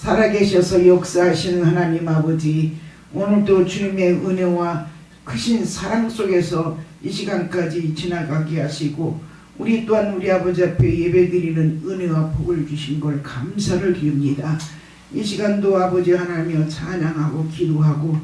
살아계셔서 역사하시는 하나님 아버지, 오늘도 주님의 은혜와 크신 사랑 속에서 이 시간까지 지나가게 하시고 우리 또한 우리 아버지 앞에 예배드리는 은혜와 복을 주신 걸 감사를 드립니다. 이 시간도 아버지 하나님여 찬양하고 기도하고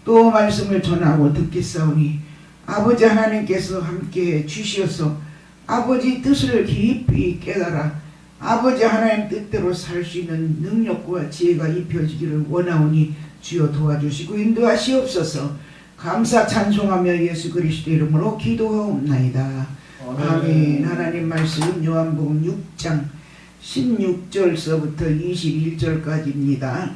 또 말씀을 전하고 듣겠사오니 아버지 하나님께서 함께 주시어서 아버지 뜻을 깊이 깨달아 아버지 하나님 뜻대로 살 수 있는 능력과 지혜가 입혀지기를 원하오니 주여 도와주시고 인도하시옵소서. 감사 찬송하며 예수 그리스도 이름으로 기도하옵나이다. 아멘. 하나님 말씀 요한복음 6장 16절서부터 21절까지입니다.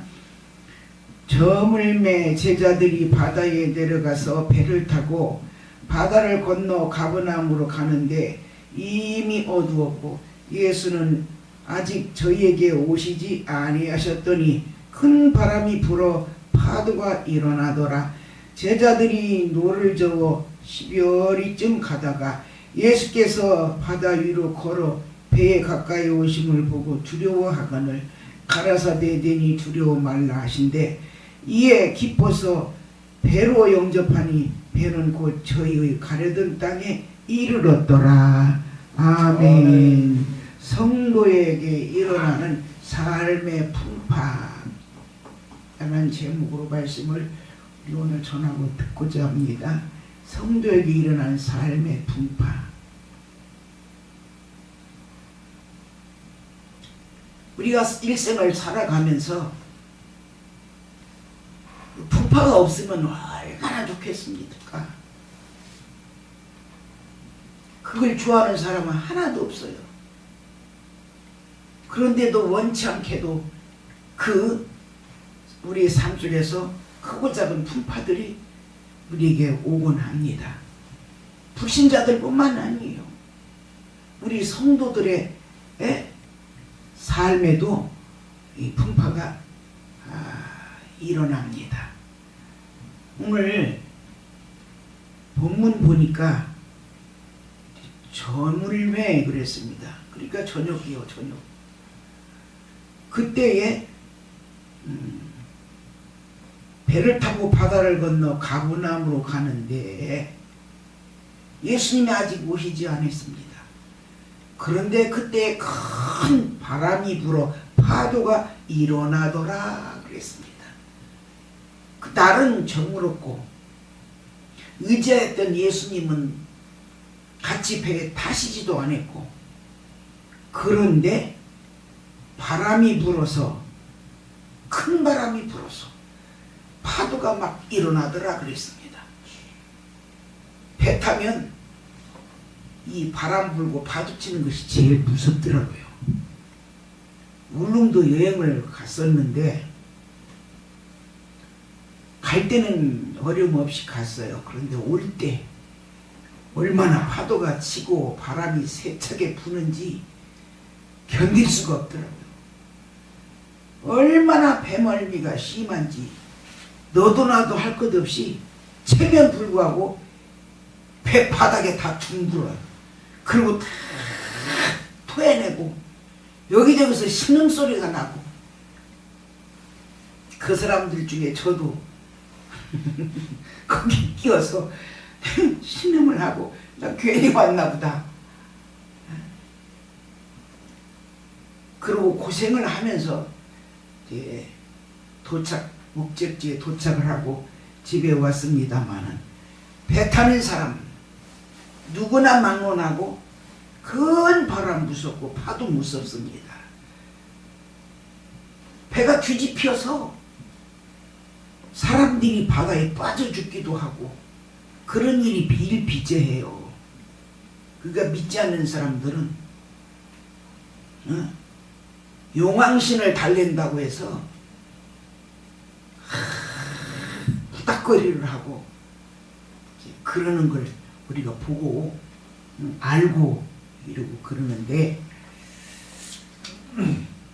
저물매 제자들이 바다에 내려가서 배를 타고 바다를 건너 가버나움으로 가는데 이미 어두웠고 예수는 아직 저희에게 오시지 아니하셨더니 큰 바람이 불어 파도가 일어나더라. 제자들이 노를 저어 10여리쯤 가다가 예수께서 바다 위로 걸어 배에 가까이 오심을 보고 두려워하거늘 가라사대 되니 두려워 말라 하신대 이에 기뻐서 배로 영접하니 배는 곧 저희의 가려던 땅에 이르렀더라. 아멘. 성도에게 일어나는 삶의 풍파 라는 제목으로 말씀을 우리 오늘 전하고 듣고자 합니다. 성도에게 일어나는 삶의 풍파. 우리가 일생을 살아가면서 풍파가 없으면 얼마나 좋겠습니까? 그걸 좋아하는 사람은 하나도 없어요. 그런데도 원치 않게도 우리의 삶 속에서 크고 작은 풍파들이 우리에게 오곤 합니다. 불신자들뿐만 아니에요. 우리 성도들의 삶에도 이 풍파가 일어납니다. 오늘 본문 보니까 저물매 그랬습니다. 그러니까 저녁이요, 저녁. 그때에 배를 타고 바다를 건너 가버나움으로 가는데 예수님이 아직 오시지 않았습니다. 그런데 그때 큰 바람이 불어 파도가 일어나더라 그랬습니다. 그 날은 저물었고 의지했던 예수님은 같이 배에 타시지도 않았고 그런데 바람이 불어서 큰 바람이 불어서 파도가 막 일어나더라 그랬습니다. 배 타면 이 바람 불고 파도 치는 것이 제일 무섭더라고요. 울릉도 여행을 갔었는데 갈 때는 어려움 없이 갔어요. 그런데 올 때 얼마나 파도가 치고 바람이 세차게 부는지 견딜 수가 없더라고요. 얼마나 배멀미가 심한지 너도 나도 할 것 없이 체면 불구하고 배 바닥에 다 둥들어요. 그리고 다 토해내고 여기저기서 신음소리가 나고 그 사람들 중에 저도 거기 끼어서 신음을 하고 나 괜히 왔나 보다. 그리고 고생을 하면서 이제 목적지에 도착을 하고 집에 왔습니다마는 배 타는 사람 누구나 막론하고 큰 바람 무섭고 파도 무섭습니다. 배가 뒤집혀서 사람들이 바다에 빠져 죽기도 하고 그런 일이 비일비재해요. 그러니까 믿지 않는 사람들은 용왕신을 달랜다고 해서 부닥거리를 하고 그러는 걸 우리가 보고 알고 이러고 그러는데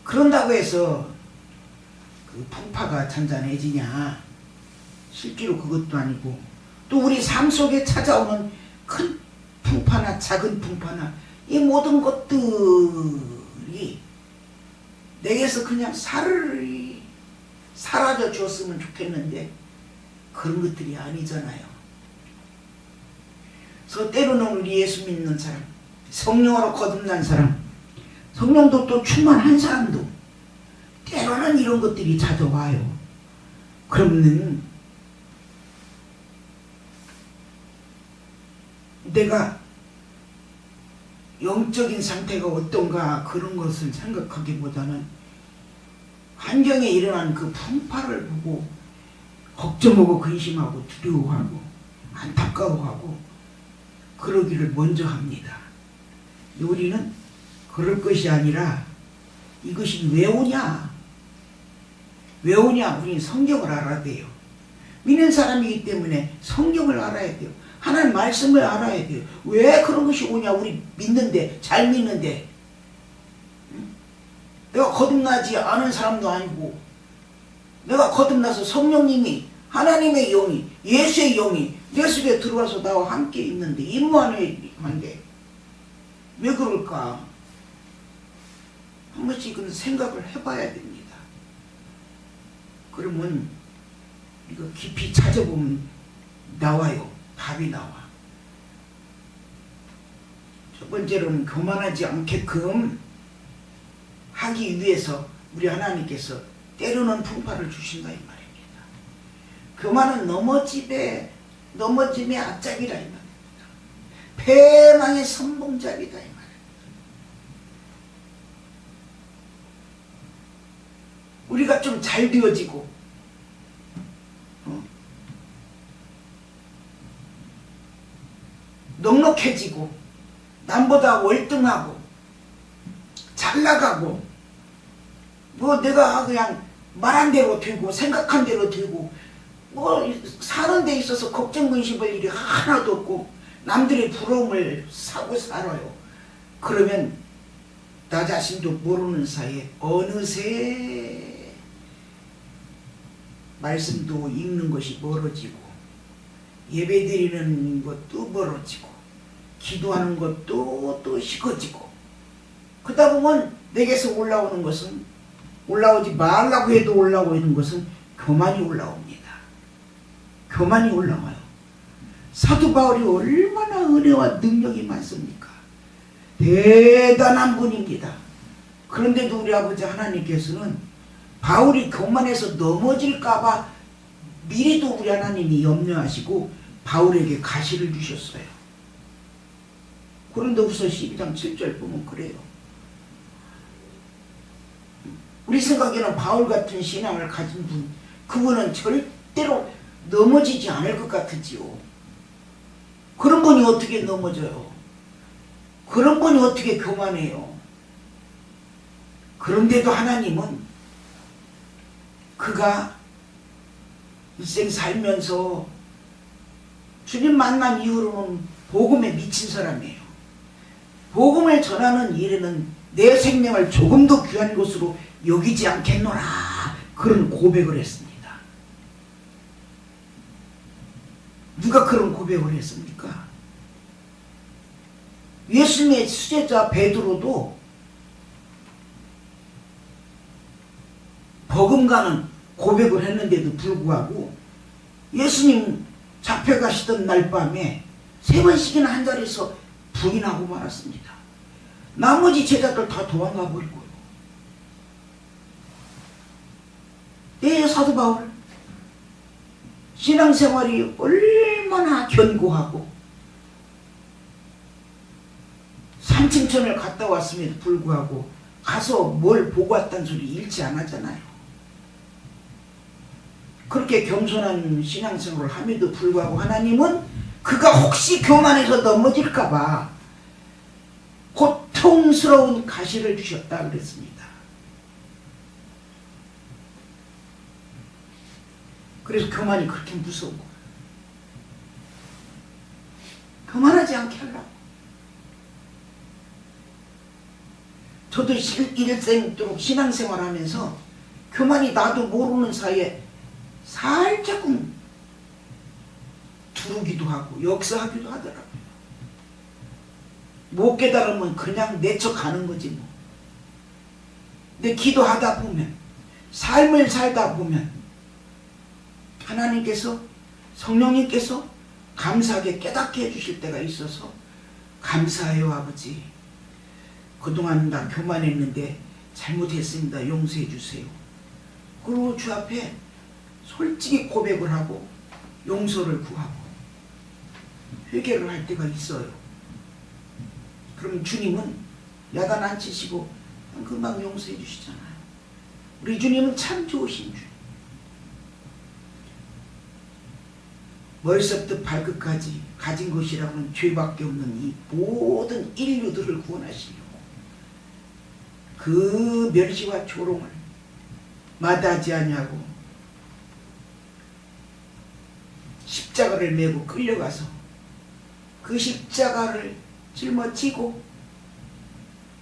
그런다고 해서 그 풍파가 잔잔해지냐? 실제로 그것도 아니고 또 우리 삶 속에 찾아오는 큰 풍파나 작은 풍파나 이 모든 것들이 내게서 그냥 사라져 줬으면 좋겠는데 그런 것들이 아니잖아요. 그래서 때로는 우리 예수 믿는 사람, 성령으로 거듭난 사람, 성령도 또 충만한 사람도 때로는 이런 것들이 찾아와요. 그러면 내가 영적인 상태가 어떤가 그런 것을 생각하기보다는 환경에 일어난 그 풍파를 보고 걱정하고 근심하고 두려워하고 안타까워하고 그러기를 먼저 합니다. 우리는 그럴 것이 아니라 이것이 왜 오냐? 왜 오냐? 우리는 성경을 알아야 돼요. 믿는 사람이기 때문에 성경을 알아야 돼요. 하나님 말씀을 알아야 돼요. 왜 그런 것이 오냐? 우리 믿는데, 잘 믿는데. 내가 거듭나지 않은 사람도 아니고 내가 거듭나서 성령님이, 하나님의 영이, 예수의 영이 내 속에 들어와서 나와 함께 있는데, 임무하는데 왜 그럴까? 한 번씩은 생각을 해봐야 됩니다. 그러면 이거 깊이 찾아보면 나와요. 답이 나와. 첫 번째로는 교만하지 않게끔 하기 위해서 우리 하나님께서 때로는 풍파를 주신다 이 말입니다. 교만은 넘어짐의 앞잡이라 이 말입니다. 패망의 선봉잡이다 이 말입니다. 우리가 좀 잘 되어지고 넉넉해지고 남보다 월등하고 잘나가고 뭐 내가 그냥 말한 대로 되고 생각한 대로 되고 뭐 사는 데 있어서 걱정 근심할 일이 하나도 없고 남들의 부러움을 사고 살아요. 그러면 나 자신도 모르는 사이에 어느새 말씀도 읽는 것이 멀어지고 예배드리는 것도 멀어지고 기도하는 것도 또 식어지고 그러다 보면 내게서 올라오는 것은 올라오지 말라고 해도 올라오는 것은 교만이 올라옵니다. 교만이 올라와요. 사도 바울이 얼마나 은혜와 능력이 많습니까? 대단한 분입니다. 그런데도 우리 아버지 하나님께서는 바울이 교만해서 넘어질까봐 미리도 우리 하나님이 염려하시고 바울에게 가시를 주셨어요. 고린도후서 12장 7절 보면 그래요. 우리 생각에는 바울 같은 신앙을 가진 분, 그분은 절대로 넘어지지 않을 것 같으지요. 그런 분이 어떻게 넘어져요? 그런 분이 어떻게 교만해요? 그런데도 하나님은 그가 일생 살면서 주님 만난 이후로는 복음에 미친 사람이에요. 복음을 전하는 일에는 내 생명을 조금 더 귀한 것으로 여기지 않겠노라 그런 고백을 했습니다. 누가 그런 고백을 했습니까? 예수님의 수제자 베드로도 버금가는 고백을 했는데도 불구하고 예수님 잡혀가시던 날 밤에 3번씩이나 한 자리에서 부인하고 말았습니다. 나머지 제자들 다 도망가 버리고요. 사도 바울 신앙생활이 얼마나 견고하고 산층천을 갔다 왔음에도 불구하고 가서 뭘 보고 왔다는 소리 잃지 않았잖아요. 그렇게 겸손한 신앙생활을 함에도 불구하고 하나님은 그가 혹시 교만해서 넘어질까봐 고통스러운 가시를 주셨다 그랬습니다. 그래서 교만이 그렇게 무서운 거예요. 교만하지 않게 하려고. 저도 일생도록 신앙생활 하면서 교만이 나도 모르는 사이에 살짝은 두르기도 하고 역사하기도 하더라고요. 못 깨달으면 그냥 내척 가는 거지 뭐. 근데 기도하다 보면, 삶을 살다 보면 하나님께서, 성령님께서 감사하게 깨닫게 해주실 때가 있어서 감사해요 아버지. 그동안 나 교만했는데 잘못했습니다. 용서해 주세요. 그리고 주 앞에 솔직히 고백을 하고 용서를 구하고 회개를 할 때가 있어요. 그럼 주님은 야단 안 치시고 금방 용서해 주시잖아요. 우리 주님은 참 좋으신 주님. 머리서부터 발끝까지 가진 것이라고는 죄밖에 없는 이 모든 인류들을 구원하시려고 그 멸시와 조롱을 마다하지 아니하고 십자가를 메고 끌려가서 그 십자가를 짊어지고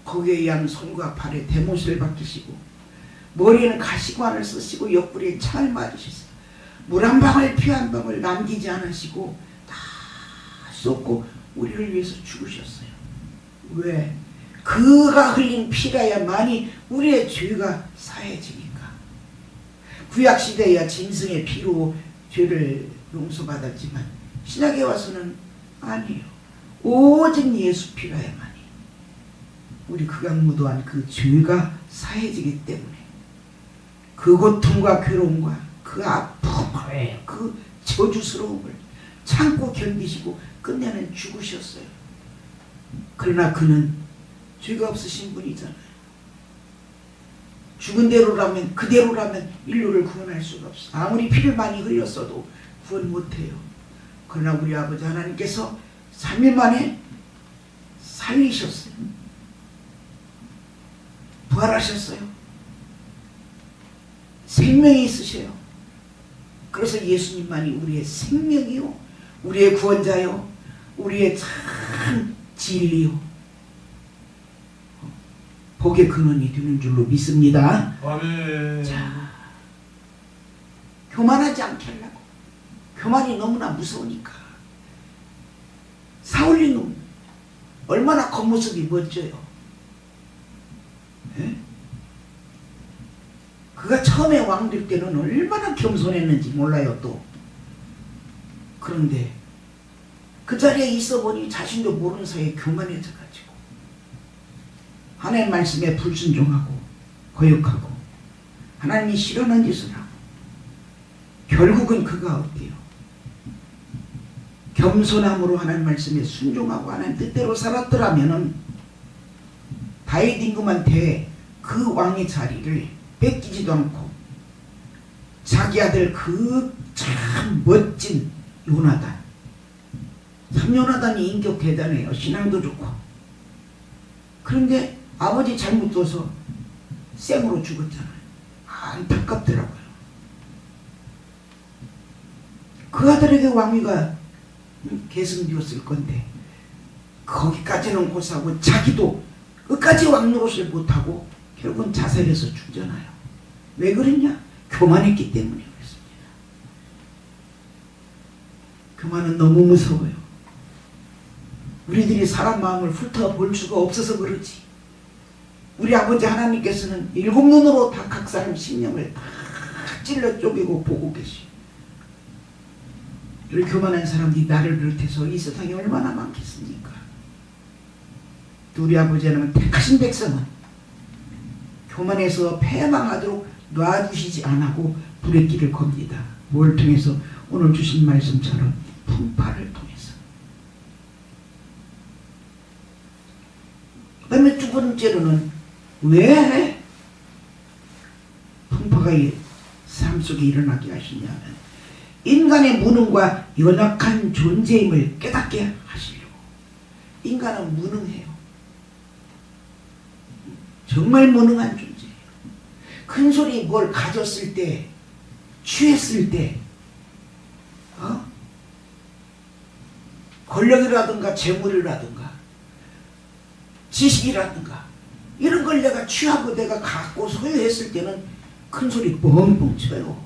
거기에 의한 손과 발에 대못을 박히시고 머리에는 가시관을 쓰시고 옆구리에 창을 맞으셨어요. 물 한 방울 피 한 방울 남기지 않으시고 다 쏟고 우리를 위해서 죽으셨어요. 왜? 그가 흘린 피라야만이 우리의 죄가 사해지니까. 구약시대야 짐승의 피로 죄를 용서받았지만 신약에 와서는 아니에요. 오직 예수 피라야만이 우리 극악무도한 그 죄가 사해지기 때문에 그 고통과 괴로움과 그 아픔을, 그 저주스러움을 참고 견디시고 끝내는 죽으셨어요. 그러나 그는 죄가 없으신 분이잖아요. 죽은 대로라면, 그대로라면 인류를 구원할 수가 없어. 아무리 피를 많이 흘렸어도 구원 못해요. 그러나 우리 아버지 하나님께서 3일 만에 살리셨어요. 부활하셨어요. 생명이 있으세요. 그래서 예수님만이 우리의 생명이요, 우리의 구원자요, 우리의 참 진리요, 복의 근원이 되는 줄로 믿습니다. 아멘. 자, 교만하지 않게 하려고. 교만이 너무나 무서우니까. 사울리 놈 얼마나 겉모습이 멋져요. 에? 그가 처음에 왕 될 때는 얼마나 겸손했는지 몰라요. 또 그런데 그 자리에 있어 보니 자신도 모르는 사이에 교만해져가지고 하나님 말씀에 불순종하고 거역하고 하나님이 싫어하는 짓을 하고 결국은 그가 어때요? 겸손함으로 하나님 말씀에 순종하고 하나님 뜻대로 살았더라면은 다윗 임금한테 그 왕의 자리를 뺏기지도 않고 자기 아들 그 참 멋진 요나단, 참 요나단이 인격 대단해요. 신앙도 좋고. 그런데 아버지 잘못 둬서 생으로 죽었잖아요. 안타깝더라고요. 그 아들에게 왕위가 계승되었을 건데 거기까지는 고사하고 자기도 끝까지 왕 노릇을 못하고 결국은 자살해서 죽잖아요. 왜 그랬냐? 교만했기 때문에 그렇습니다. 교만은 너무 무서워요. 우리들이 사람 마음을 훑어볼 수가 없어서 그러지. 우리 아버지 하나님께서는 7눈으로 다 각 사람 심령을 다 찔러 쪼개고 보고 계시. 이렇게 교만한 사람들이 나를 비롯해서 이 세상에 얼마나 많겠습니까? 우리 아버지 하나님은 택하신 백성은 교만해서 패망하도록 놔두시지 않고 불의 길을 겁니다. 뭘 통해서? 오늘 주신 말씀처럼 풍파를 통해서. 그 다음에 두 번째로는 왜 풍파가 삶 속에 일어나게 하시냐면 인간의 무능과 연약한 존재임을 깨닫게 하시려고. 인간은 무능해요. 정말 무능한 존재예요. 큰 소리 뭘 가졌을 때, 취했을 때, 권력이라든가 재물이라든가 지식이라든가 이런 걸 내가 취하고 내가 갖고 소유했을 때는 큰 소리 뻥뻥 쳐요.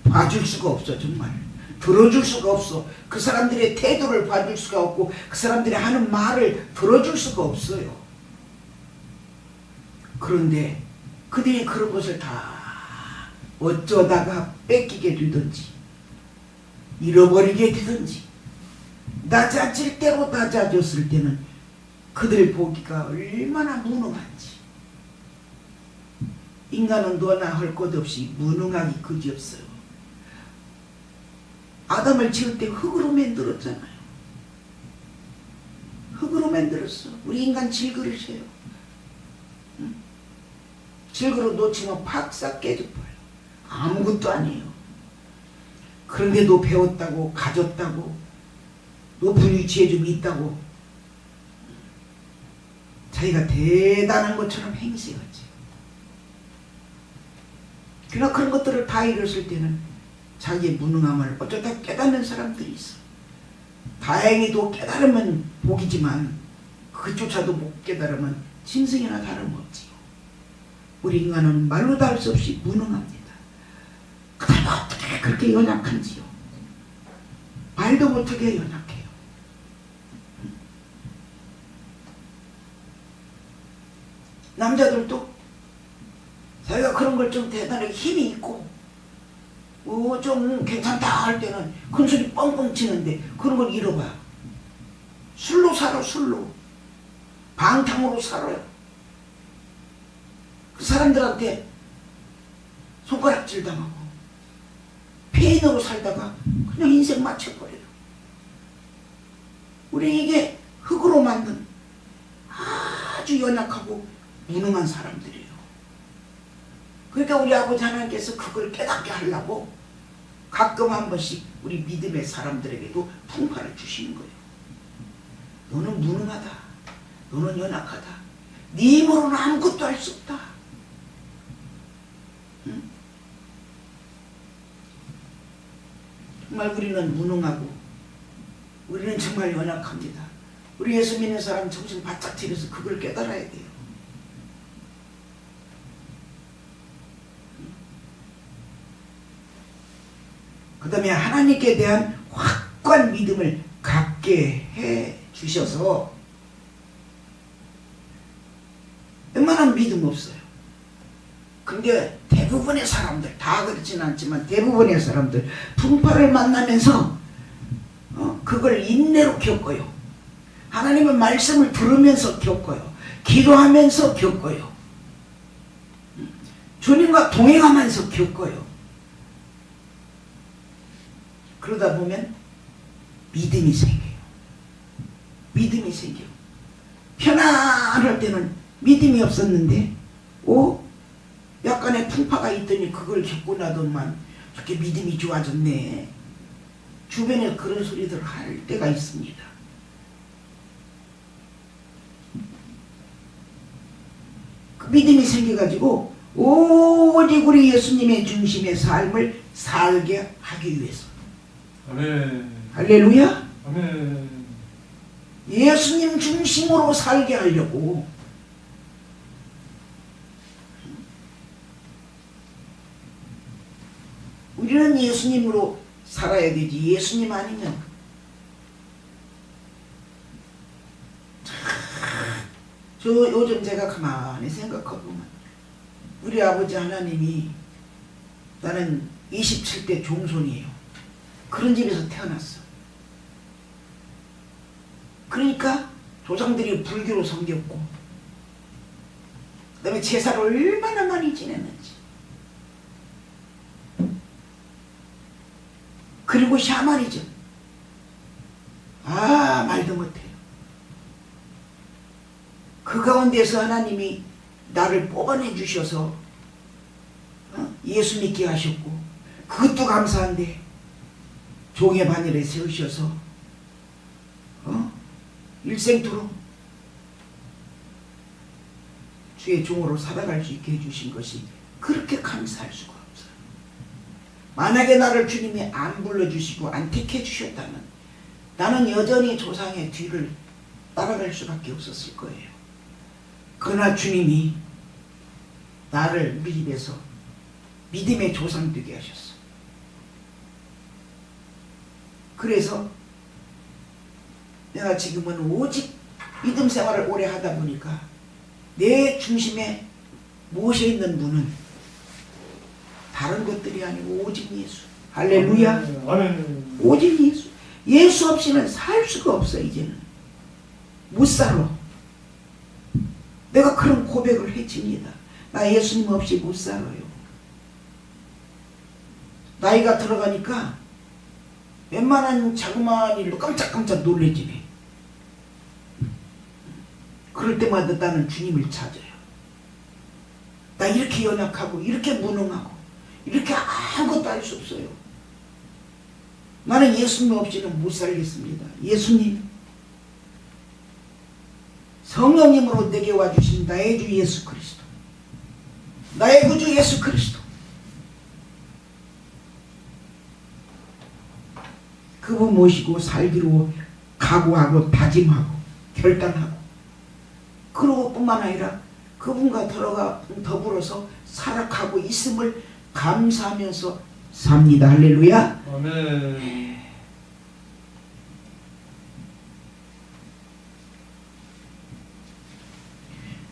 봐줄 수가 없어. 정말 들어줄 수가 없어. 그 사람들의 태도를 봐줄 수가 없고 그 사람들이 하는 말을 들어줄 수가 없어요. 그런데 그들이 그런 것을 다 어쩌다가 뺏기게 되든지 잃어버리게 되든지 낮아질 대로 낮아졌을 때는 그들 보기가 얼마나 무능한지. 인간은 너나 할 것 없이 무능하기 그지없어요. 아담을 지을 때 흙으로 만들었잖아요. 흙으로 만들었어. 우리 인간 질그릇이에요. 응? 질그릇 놓치면 팍싹 깨져버려요. 아무것도 아니에요. 그런데도 배웠다고 가졌다고 높은 위치에 좀 있다고 자기가 대단한 것처럼 행세하지. 그러나 그런 것들을 다 잃었을 때는 자기의 무능함을 어쩌다 깨닫는 사람들이 있어. 다행히도 깨달으면 복이지만 그조차도 못 깨달으면 짐승이나 다름없지요. 우리 인간은 말로 다 할 수 없이 무능합니다. 그다음에 어떻게 그렇게 연약한지요. 말도 못하게 연약해요. 남자들도 자기가 그런 걸 좀 대단하게 힘이 있고 좀 괜찮다 할 때는 큰 소리 뻥뻥 치는데 그런 걸 잃어봐요. 술로 살아. 술로 방탕으로 살아요. 그 사람들한테 손가락질 당하고 폐인으로 살다가 그냥 인생 마쳐버려요. 우리 이게 흙으로 만든 아주 연약하고 무능한 사람들이에요. 그러니까 우리 아버지 하나님께서 그걸 깨닫게 하려고 가끔 한 번씩 우리 믿음의 사람들에게도 풍파를 주시는 거예요. 너는 무능하다. 너는 연약하다. 네 힘으로는 아무것도 할 수 없다. 응? 정말 우리는 무능하고 우리는 정말 연약합니다. 우리 예수 믿는 사람 정신 바짝 차려서 그걸 깨달아야 돼요. 그 다음에 하나님께 대한 확고한 믿음을 갖게 해 주셔서 웬만한 믿음 없어요. 근데 대부분의 사람들, 다 그렇지는 않지만 대부분의 사람들 풍파를 만나면서 그걸 인내로 겪어요. 하나님의 말씀을 들으면서 겪어요. 기도하면서 겪어요. 주님과 동행하면서 겪어요. 그러다 보면 믿음이 생겨요. 믿음이 생겨요. 편안할 때는 믿음이 없었는데 약간의 풍파가 있더니 그걸 겪고 나더만 저렇게 믿음이 좋아졌네. 주변에 그런 소리들 할 때가 있습니다. 그 믿음이 생겨가지고 오직 우리 예수님의 중심의 삶을 살게 하기 위해서. 아멘. 할렐루야. 아멘. 예수님 중심으로 살게 하려고 우리는 예수님으로 살아야 되지. 예수님 아니면 저 요즘 제가 가만히 생각해보면 우리 아버지 하나님이 나는 27대 종손이에요. 그런 집에서 태어났어. 그러니까 조상들이 불교로 섬겼고 그 다음에 제사를 얼마나 많이 지냈는지 그리고 샤머니즘 말도 못해요. 그 가운데서 하나님이 나를 뽑아내 주셔서 예수 믿게 하셨고 그것도 감사한데 종의 바늘에 세우셔서 일생토록 주의 종으로 살아갈 수 있게 해주신 것이 그렇게 감사할 수가 없어요. 만약에 나를 주님이 안 불러주시고 안 택해 주셨다면 나는 여전히 조상의 뒤를 따라갈 수밖에 없었을 거예요. 그러나 주님이 나를 우리 집에서 믿음의 조상 되게 하셨어. 그래서 내가 지금은 오직 믿음 생활을 오래 하다 보니까 내 중심에 무엇에 있는 분은 다른 것들이 아니고 오직 예수. 할렐루야. 아멘. 오직 예수. 예수 없이는 살 수가 없어. 이제는 못 살아. 내가 그런 고백을 해집니다. 나 예수님 없이 못 살아요. 나이가 들어가니까 웬만한 자그마한 일로 깜짝깜짝 놀래지네. 그럴 때마다 나는 주님을 찾아요. 나 이렇게 연약하고 이렇게 무능하고 이렇게 아무것도 할 수 없어요. 나는 예수님 없이는 못 살겠습니다. 예수님, 성령님으로 내게 와주신 나의 주 예수 그리스도, 나의 구주 예수 그리스도, 그분 모시고 살기로 각오하고 다짐하고 결단하고, 그러고 뿐만 아니라 그분과 더불어서 살아가고 있음을 감사하면서 삽니다. 할렐루야. 아멘.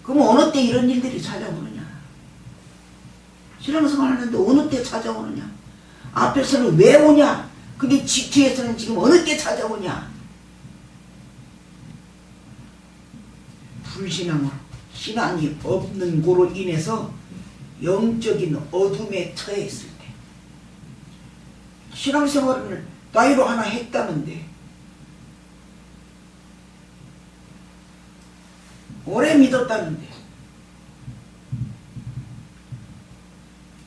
그럼 어느 때 이런 일들이 찾아오느냐? 신앙생활 하는데 어느 때 찾아오느냐? 앞에서는 왜 오냐? 근데 뒤에서는 지금 어느 때 찾아오냐? 불신앙으로, 신앙이 없는 고로 인해서 영적인 어둠에 처해 있을 때, 신앙생활을 나이로 하나 했다는데 오래 믿었다는데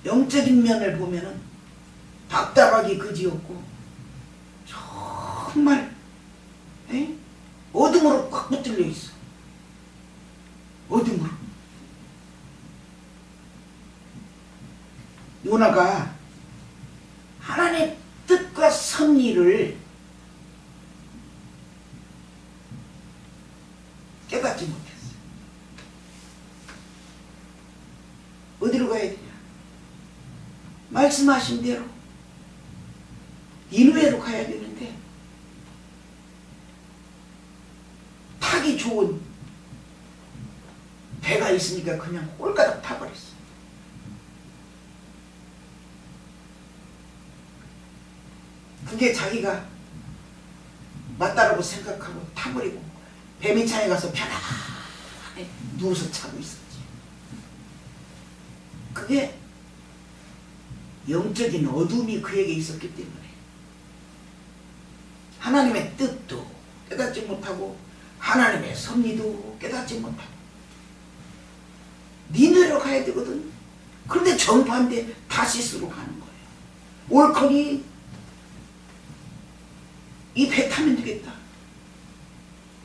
영적인 면을 보면은 답답하기 그지없고 정말 어둠으로 꽉 붙들려 있어. 어둠으로. 요나가 하나님의 뜻과 섭리를 깨닫지 못했어. 어디로 가야 되냐? 말씀하신 대로 니느웨로 가야 되는데 타기 좋은 배가 있으니까 그냥 홀가닥 타버렸어. 그게 자기가 맞다라고 생각하고 타버리고 배미창에 가서 편안하게 누워서 자고 있었지. 그게 영적인 어둠이 그에게 있었기 때문에 하나님의 뜻도 깨닫지 못하고 하나님의 섭리도 깨닫지 못하고 니느웨로 가야 되거든. 그런데 정반대 다시스로 가는 거예요. 옳거니 이 배 타면 되겠다.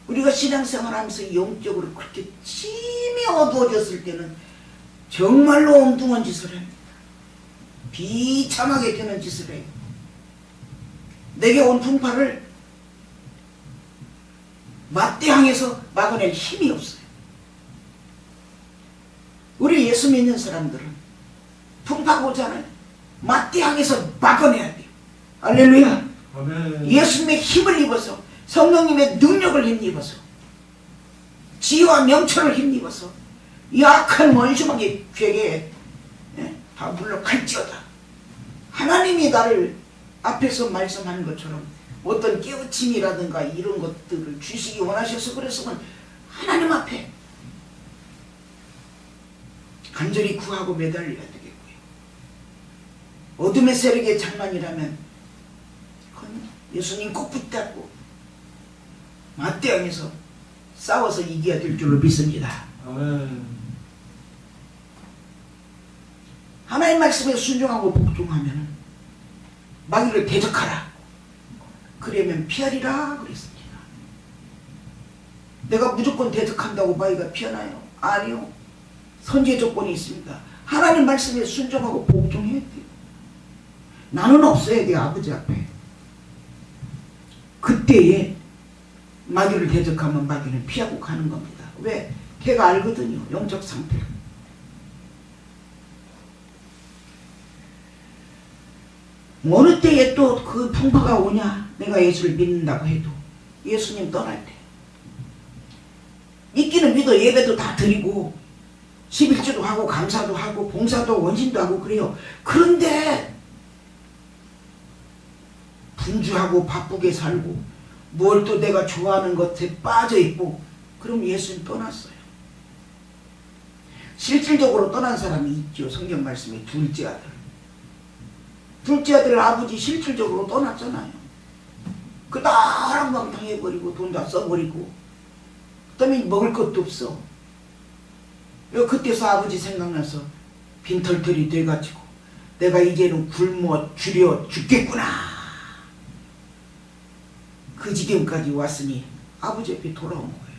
우리가 신앙생활하면서 영적으로 그렇게 심히 어두워졌을 때는 정말로 엉뚱한 짓을 합니다. 비참하게 되는 짓을 해요. 내게 온 풍파를 맞대항해서 막아낼 힘이 없어요. 우리 예수 믿는 사람들은 풍파가 오잖아요. 맞대항해서 막아내야 돼요. 할렐루야. 아멘. 예수님의 힘을 입어서, 성령님의 능력을 힘입어서, 지혜와 명철을 힘입어서 이 악한 원수마귀 괴계에 다 물러갈지어다. 하나님이 나를 앞에서 말씀하는 것처럼 어떤 깨우침이라든가 이런 것들을 주시기 원하셔서 그랬으면 하나님 앞에 간절히 구하고 매달려야 되겠고요. 어둠의 세력의 장난이라면 그건 예수님 꼭 붙잡고 맞대항해서 싸워서 이겨야 될 줄로 믿습니다. 아멘. 하나님 말씀에 순종하고 복종하면 마귀를 대적하라. 그러면 피하리라 그랬습니다. 내가 무조건 대적한다고 마귀가 피하나요? 아니요. 선제 조건이 있습니다. 하나님 말씀에 순종하고 복종해야 돼요. 나는 없어야 돼요. 아버지 앞에. 그때에 마귀를 대적하면 마귀는 피하고 가는 겁니다. 왜? 걔가 알거든요. 영적 상태를. 어느 때에 또 그 풍파가 오냐? 내가 예수를 믿는다고 해도 예수님 떠날 때 믿기는 믿어. 예배도 다 드리고 십일조도 하고 감사도 하고 봉사도 원신도 하고 그래요. 그런데 분주하고 바쁘게 살고 뭘 또 내가 좋아하는 것에 빠져 있고 그럼 예수님 떠났어요. 실질적으로 떠난 사람이 있죠. 성경 말씀에 둘째 아들. 둘째 아들 아버지 실질적으로 떠났잖아요. 그 다 한방당해버리고 돈 다 써버리고 그다음에 먹을 것도 없어. 그때서 아버지 생각나서 빈털털이 돼가지고 내가 이제는 굶어 줄여 죽겠구나. 그 지경까지 왔으니 아버지 옆에 돌아온 거예요.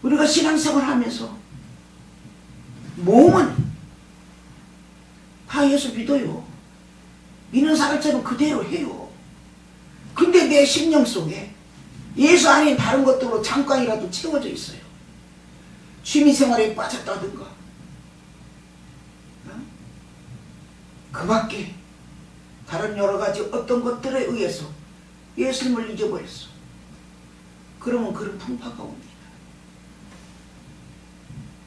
우리가 신앙생활 하면서 몸은 다 예수 믿어요. 믿는 사람처럼 그대로 해요. 근데 내 심령 속에 예수 아닌 다른 것들로 잠깐이라도 채워져 있어요. 취미생활에 빠졌다든가 그 밖에 다른 여러 가지 어떤 것들에 의해서 예수님을 잊어버렸어. 그러면 그런 풍파가 옵니다.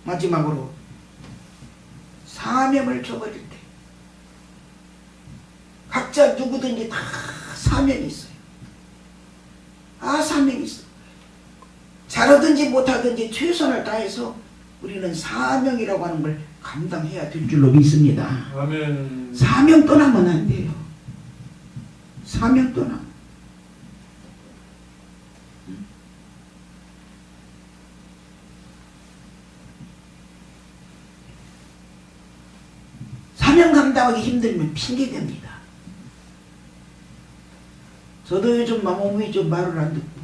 마지막으로 사명을 저버릴 때 각자 누구든지 다 사명이 있어요. 사명이 있어. 잘하든지 못하든지 최선을 다해서 우리는 사명이라고 하는 걸 감당해야 될 줄로 믿습니다. 아멘. 사명 떠나면 안 돼요. 사명 떠나. 사명 감당하기 힘들면 핑계댑니다. 저도 요즘 몸이 좀 말을 안 듣고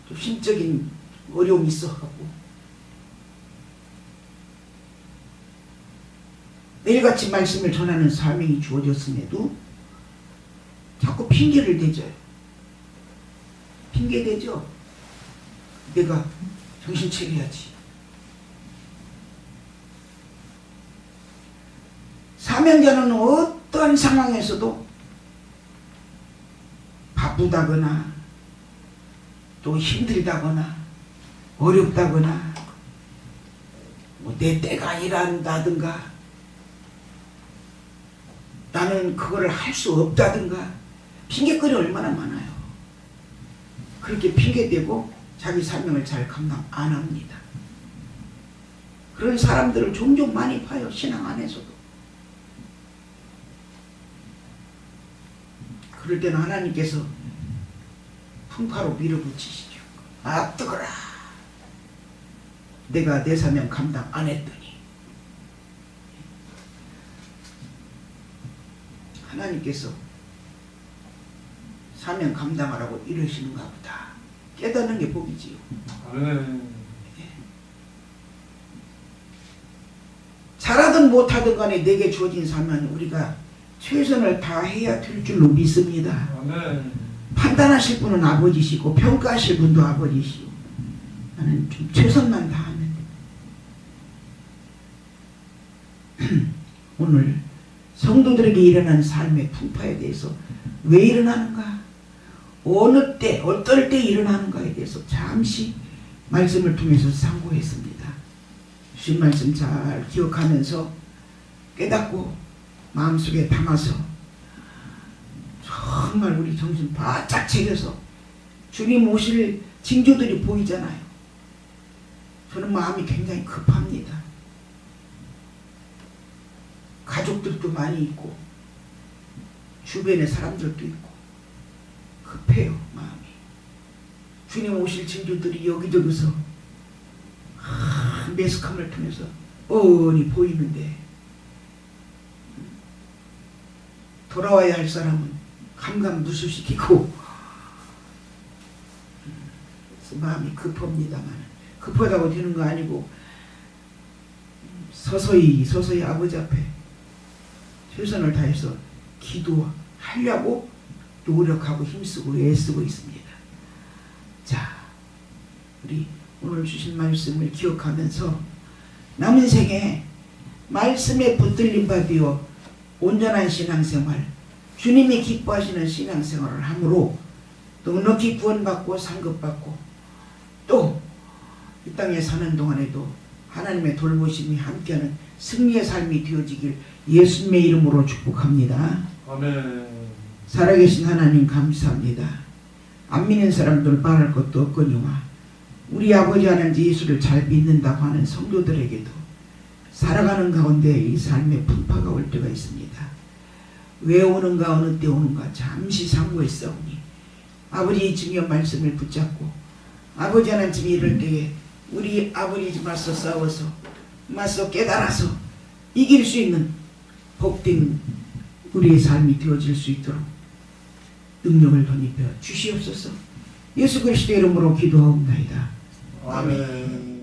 좀 심적인 어려움이 있어갖고 매일같이 말씀을 전하는 사명이 주어졌음에도 자꾸 핑계를 대줘요. 핑계 대죠. 내가 정신 차려야지. 사명자는 어떠한 상황에서도 바쁘다거나 또 힘들다거나 어렵다거나 뭐 내 때가 아니란다든가 나는 그거를 할 수 없다든가 핑계거리 얼마나 많아요. 그렇게 핑계대고 자기 사명을 잘 감당 안 합니다. 그런 사람들을 종종 많이 봐요. 신앙 안에서도. 그럴 때는 하나님께서 풍파로 밀어붙이시죠. 뜨거라. 내가 내 사명 감당 안 했더니 하나님께서 사명 감당하라고 이러시는가 보다. 깨닫는 게 복이지요. 아멘. 잘하든 못하든 간에 내게 주어진 사명은 우리가 최선을 다해야 될 줄로 믿습니다. 아멘. 판단하실 분은 아버지시고 평가하실 분도 아버지시고 나는 좀 최선만 다하면 돼. 오늘 성도들에게 일어나는 삶의 풍파에 대해서 왜 일어나는가? 어느 때, 어떨 때 일어나는가에 대해서 잠시 말씀을 통해서 상고했습니다. 주신 말씀 잘 기억하면서 깨닫고 마음속에 담아서 정말 우리 정신 바짝 차려서 주님 오실 징조들이 보이잖아요. 저는 마음이 굉장히 급합니다. 가족들도 많이 있고 주변에 사람들도 있고 급해요. 마음이. 주님 오실 징조들이 여기저기서 매스컴을 통해서 뻔히 보이는데 돌아와야 할 사람은 감감무소시키고 마음이 급합니다만 급하다고 되는 거 아니고 서서히 아버지 앞에 최선을 다해서 기도하려고 노력하고 힘쓰고 애쓰고 있습니다. 자, 우리 오늘 주신 말씀을 기억하면서 남은 생에 말씀에 붙들림 받으어 온전한 신앙생활, 주님이 기뻐하시는 신앙생활을 함으로 넉넉히 구원받고 상급받고 또 이 땅에 사는 동안에도 하나님의 돌보심이 함께하는 승리의 삶이 되어지길 예수님의 이름으로 축복합니다. 아멘. 살아계신 하나님 감사합니다. 안 믿는 사람들 말할 것도 없거니와 우리 아버지 하나님 예수를 잘 믿는다고 하는 성도들에게도 살아가는 가운데 이 삶의 풍파가 올 때가 있습니다. 왜 오는가 어느 때 오는가 잠시 상고했사오니 아버지 주님의 말씀을 붙잡고 아버지 하나님 이럴 때에 우리 아버지 맞서 싸워서 맞서 깨달아서 이길 수 있는 복된 우리의 삶이 되어질 수 있도록 능력을 덧입혀 주시옵소서. 예수 그리스도의 이름으로 기도하옵나이다. 아멘.